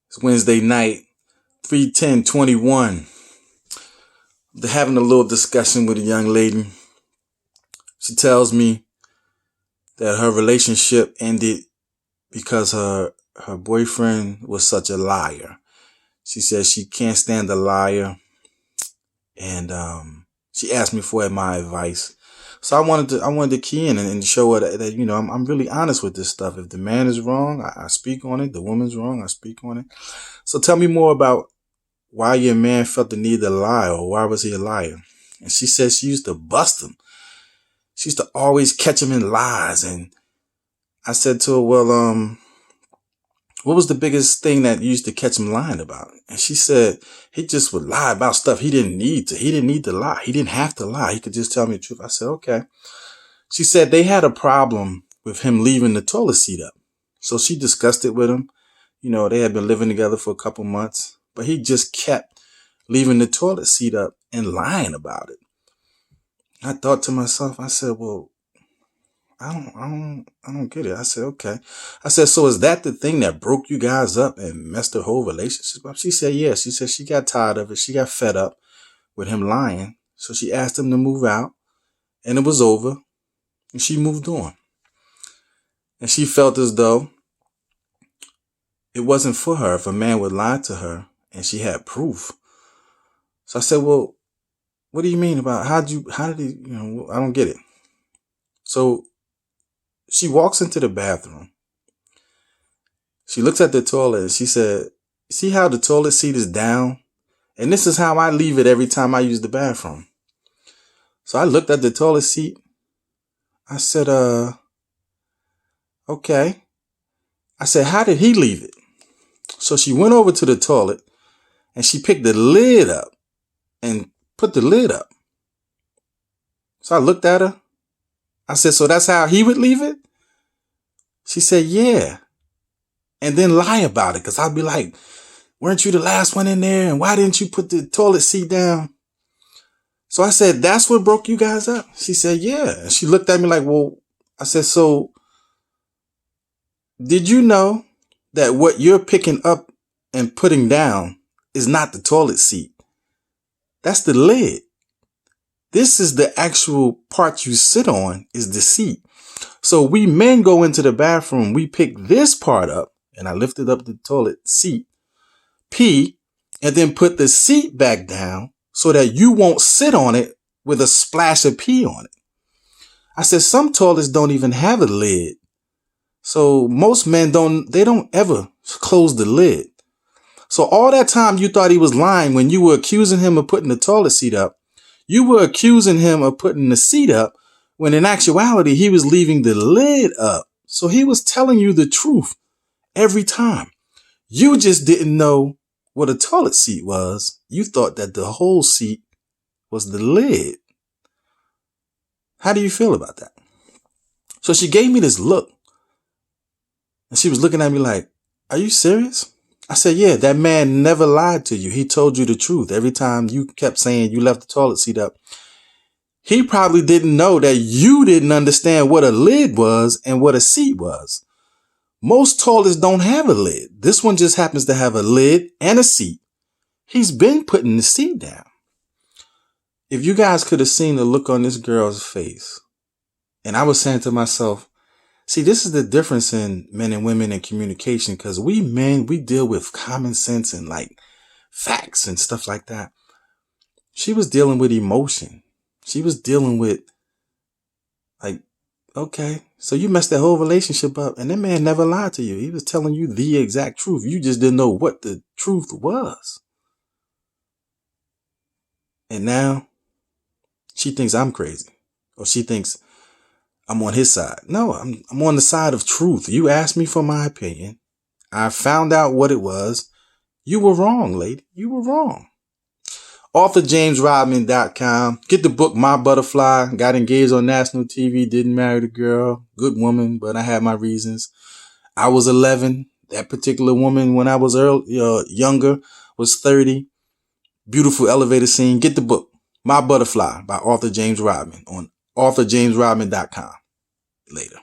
It's Wednesday night, 3/10/21. They're having a little discussion with a young lady. She tells me that her relationship ended because her boyfriend was such a liar. She says she can't stand a liar. And she asked me for my advice. So I wanted to key in and show her that I'm really honest with this stuff. If the man is wrong, I speak on it. The woman's wrong, I speak on it. So tell me more about why your man felt the need to lie, or why was he a liar? And she said she used to bust him. She used to always catch him in lies. And I said to her, well, what was the biggest thing that you used to catch him lying about? And she said he just would lie about stuff he didn't need to. He didn't need to lie. He didn't have to lie. He could just tell me the truth. I said, okay. She said they had a problem with him leaving the toilet seat up. So she discussed it with him. They had been living together for a couple months, but he just kept leaving the toilet seat up and lying about it. I thought to myself, I said, well, I don't get it. I said, okay. I said, so is that the thing that broke you guys up and messed her whole relationship up? She said, yeah. She said she got tired of it. She got fed up with him lying. So she asked him to move out, and it was over, and she moved on. And she felt as though it wasn't for her if a man would lie to her and she had proof. So I said, well, what do you mean about how did he, I don't get it. So she walks into the bathroom. She looks at the toilet and she said, see how the toilet seat is down? And this is how I leave it every time I use the bathroom. So I looked at the toilet seat. I said, okay. I said, how did he leave it? So she went over to the toilet and she picked the lid up and put the lid up. So I looked at her. I said, so that's how he would leave it? She said, yeah. And then lie about it. Because I'd be like, weren't you the last one in there? And why didn't you put the toilet seat down? So I said, that's what broke you guys up? She said, yeah. And she looked at me like, well, I said, so did you know that what you're picking up and putting down is not the toilet seat? That's the lid. This is the actual part you sit on, is the seat. So we men go into the bathroom, we pick this part up, and I lifted up the toilet seat, pee, and then put the seat back down so that you won't sit on it with a splash of pee on it. I said, some toilets don't even have a lid. So most men don't ever close the lid. So all that time you thought he was lying when you were accusing him of putting the toilet seat up. You were accusing him of putting the seat up when in actuality he was leaving the lid up. So he was telling you the truth every time. You just didn't know what a toilet seat was. You thought that the whole seat was the lid. How do you feel about that? So she gave me this look. And she was looking at me like, are you serious? I said, yeah, that man never lied to you. He told you the truth. Every time you kept saying you left the toilet seat up, he probably didn't know that you didn't understand what a lid was and what a seat was. Most toilets don't have a lid. This one just happens to have a lid and a seat. He's been putting the seat down. If you guys could have seen the look on this girl's face, and I was saying to myself, see, this is the difference in men and women in communication, because we men, we deal with common sense and like facts and stuff like that. She was dealing with emotion. She was dealing with like, okay, so you messed that whole relationship up and that man never lied to you. He was telling you the exact truth. You just didn't know what the truth was. And now she thinks I'm crazy, or she thinks I'm on his side. No, I'm on the side of truth. You asked me for my opinion. I found out what it was. You were wrong, lady. You were wrong. AuthorJamesRodman.com. Get the book, My Butterfly. Got engaged on national TV. Didn't marry the girl. Good woman, but I had my reasons. I was 11. That particular woman, when I was younger, was 30. Beautiful elevator scene. Get the book, My Butterfly by Author James Rodman on AuthorJamesRodman.com. Later.